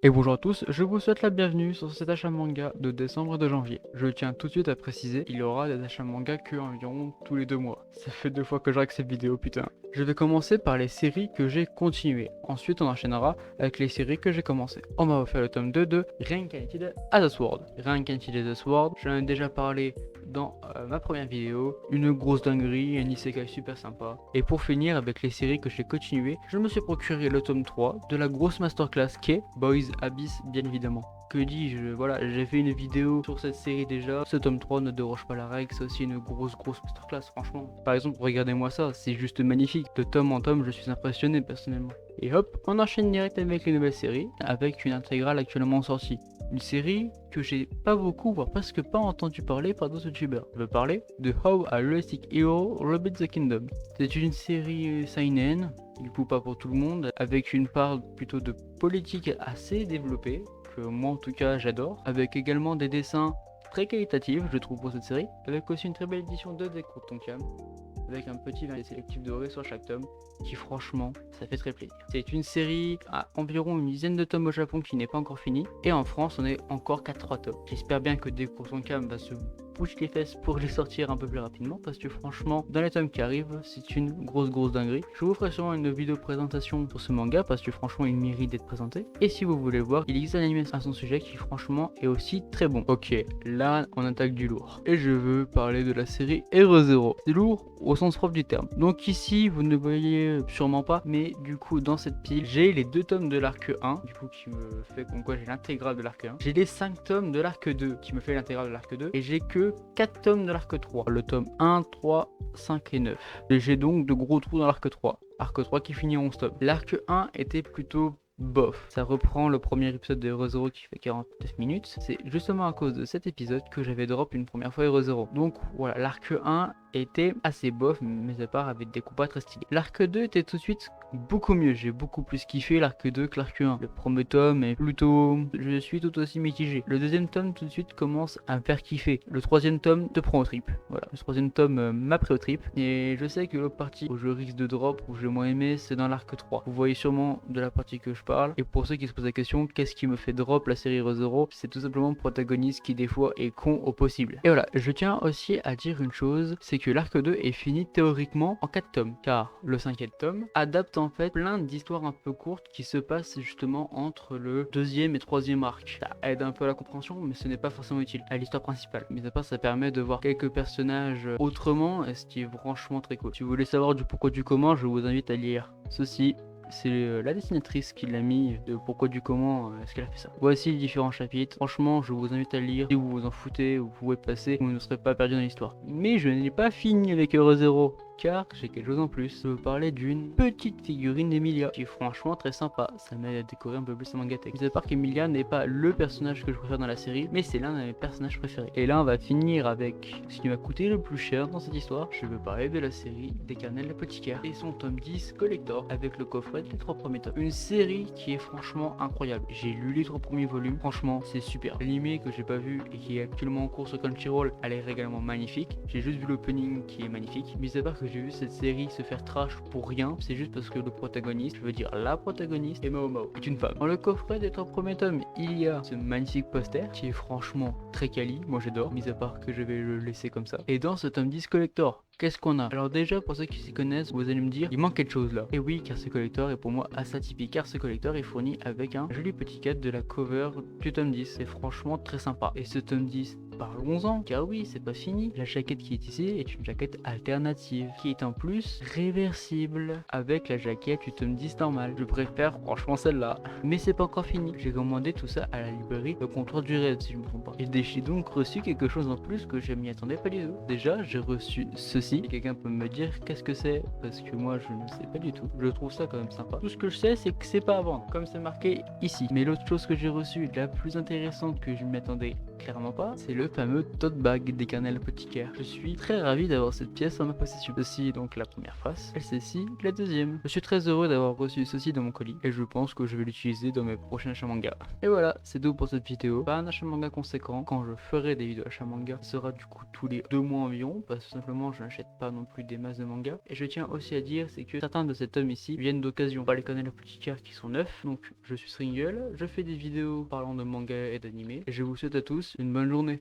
Et bonjour à tous, je vous souhaite la bienvenue sur cet achat manga de décembre et de janvier. Je tiens tout de suite à préciser, il y aura des achats manga que environ tous les 2 mois. Ça fait 2 fois que je règle cette vidéo, putain. Je vais commencer par les séries que j'ai continuées. Ensuite, on enchaînera avec les séries que j'ai commencées. On va faire le tome 2 de Reincarnated as a Sword. Reincarnated as a Sword, j'en ai déjà parlé dans ma première vidéo. Une grosse dinguerie, un isekai super sympa. Et pour finir avec les séries que j'ai continuées, je me suis procuré le tome 3 de la grosse masterclass qu'est Boys Abyss, bien évidemment. Que dis-je, voilà, j'ai fait une vidéo sur cette série déjà. Ce tome 3 ne déroge pas la règle, c'est aussi une grosse masterclass, franchement. Par exemple, regardez-moi ça, c'est juste magnifique. De tome en tome, je suis impressionné personnellement. Et hop, on enchaîne direct avec les nouvelles séries, avec une intégrale actuellement sortie. Une série que j'ai pas beaucoup, voire presque pas entendu parler par d'autres youtubeurs. Je veux parler de How a Realistic Hero Rebuilt the Kingdom. C'est une série seinen, du coup pas pour tout le monde, avec une part plutôt de politique assez développée, que moi en tout cas j'adore, avec également des dessins très qualitatifs je trouve pour cette série, avec aussi une très belle édition de Deco Tonkam, avec un petit verre sélectif doré sur chaque tome, qui franchement, ça fait très plaisir. C'est une série à environ une dizaine de tomes au Japon qui n'est pas encore finie, et en France on est encore qu'à 3 tomes. J'espère bien que Deco Tonkam va se bouger les fesses pour les sortir un peu plus rapidement, parce que franchement, dans les tomes qui arrivent, c'est une grosse dinguerie. Je vous ferai sûrement une vidéo présentation sur ce manga, parce que franchement il mérite d'être présenté. Et si vous voulez voir, il existe un anime à son sujet qui franchement est aussi très bon. Ok, là on attaque du lourd. Et je veux parler de la série Hero Zero. C'est lourd au sens propre du terme. Donc ici, vous ne voyez sûrement pas, mais du coup dans cette pile, j'ai les 2 tomes de l'arc 1, du coup qui me fait comme quoi j'ai l'intégrale de l'arc 1. J'ai les 5 tomes de l'arc 2, qui me fait l'intégrale de l'arc 2. Et j'ai que 4 tomes de l'arc 3. Le tome 1, 3, 5 et 9. Et j'ai donc de gros trous dans l'arc 3. Arc 3 qui finit en 11 tomes. L'arc 1 était plutôt bof. Ça reprend le premier épisode de Hero Zero qui fait 49 minutes. C'est justement à cause de cet épisode que j'avais drop une première fois Hero Zero. Donc voilà, l'arc 1 était assez bof, mais à part avec des combats très stylés. L'arc 2 était tout de suite beaucoup mieux. J'ai beaucoup plus kiffé l'arc 2 que l'arc 1. Le premier tome est plutôt... Je suis tout aussi mitigé. Le deuxième tome tout de suite commence à me faire kiffer. Le troisième tome te prend au trip. Voilà, le troisième tome m'a pris au trip. Et je sais que l'autre partie où je risque de drop, où j'ai moins aimé, c'est dans l'arc 3. Vous voyez sûrement de la partie que je parle. Et pour ceux qui se posent la question, qu'est-ce qui me fait drop la série Hero Zero, c'est tout simplement le protagoniste qui des fois est con au possible. Et voilà, je tiens aussi à dire une chose, c'est que l'arc 2 est fini théoriquement en 4 tomes, car le 5e tome adapte en fait plein d'histoires un peu courtes qui se passent justement entre le 2e et 3e arc. Ça aide un peu à la compréhension, mais ce n'est pas forcément utile à l'histoire principale. Mais à part, ça permet de voir quelques personnages autrement, ce qui est franchement très cool. Si vous voulez savoir du pourquoi du comment, je vous invite à lire ceci. C'est la dessinatrice qui l'a mis, de pourquoi du comment est-ce qu'elle a fait ça. Voici les différents chapitres. Franchement, je vous invite à le lire. Si vous vous en foutez, vous pouvez passer, vous ne serez pas perdu dans l'histoire. Mais je n'ai pas fini avec Hero Zero, car j'ai quelque chose en plus. Je veux parler d'une petite figurine d'Emilia, qui est franchement très sympa. Ça m'aide à découvrir un peu plus la mangatech. Mais à part qu'Emilia n'est pas le personnage que je préfère dans la série, mais c'est l'un de mes personnages préférés. Et là, on va finir avec ce qui m'a coûté le plus cher dans cette histoire. Je veux parler de la série des Carnels l'apothicaire et son tome 10 collector avec le coffret des 3 premiers tomes. Une série qui est franchement incroyable. J'ai lu les 3 premiers volumes, franchement c'est super. L'anime que j'ai pas vu et qui est actuellement en cours sur Crunchyroll a l'air également magnifique. J'ai juste vu l'opening qui est magnifique. Mais à part que j'ai vu cette série se faire trash pour rien, c'est juste parce que le protagoniste, je veux dire la protagoniste, Emma Mao, est une femme. Dans le coffret des 3 premiers tomes, il y a ce magnifique poster qui est franchement très quali, moi j'adore, mis à part que je vais le laisser comme ça. Et dans ce tome 10 collector, qu'est-ce qu'on a? Alors déjà, pour ceux qui s'y connaissent, vous allez me dire, il manque quelque chose là. Et oui, car ce collector est pour moi assez atypique, car ce collector est fourni avec un joli petit cadre de la cover du tome 10. C'est franchement très sympa. Et ce tome 10, parlons-en, car oui, c'est pas fini. La jaquette qui est ici est une jaquette alternative, qui est en plus réversible avec la jaquette du tome 10 normal. Je préfère franchement celle-là. Mais c'est pas encore fini. J'ai commandé tout ça à la librairie Le Comptoir du Raid, si je me trompe pas. Et j'ai donc reçu quelque chose en plus que je m'y attendais pas du tout. Déjà, j'ai reçu ceci. Et quelqu'un peut me dire qu'est-ce que c'est, parce que moi je ne sais pas du tout. Je trouve ça quand même sympa. Tout ce que je sais, c'est que c'est pas à vendre, comme c'est marqué ici. Mais l'autre chose que j'ai reçue, la plus intéressante que je ne m'attendais Clairement pas, c'est le fameux tote bag des carnets apothicaires. Je suis très ravi d'avoir cette pièce en ma possession. Ceci est donc la première face, et ceci la deuxième. Je suis très heureux d'avoir reçu ceci dans mon colis, et je pense que je vais l'utiliser dans mes prochains achats manga. Et voilà, c'est tout pour cette vidéo. Pas un achat manga conséquent, quand je ferai des vidéos achat manga, ce sera du coup tous les 2 mois environ, parce que simplement je n'achète pas non plus des masses de manga. Et je tiens aussi à dire, c'est que certains de ces tomes ici viennent d'occasion. Pas les carnets apothicaires qui sont neufs, donc je suis Stringle, je fais des vidéos parlant de manga et d'anime, et je vous souhaite à tous une bonne journée.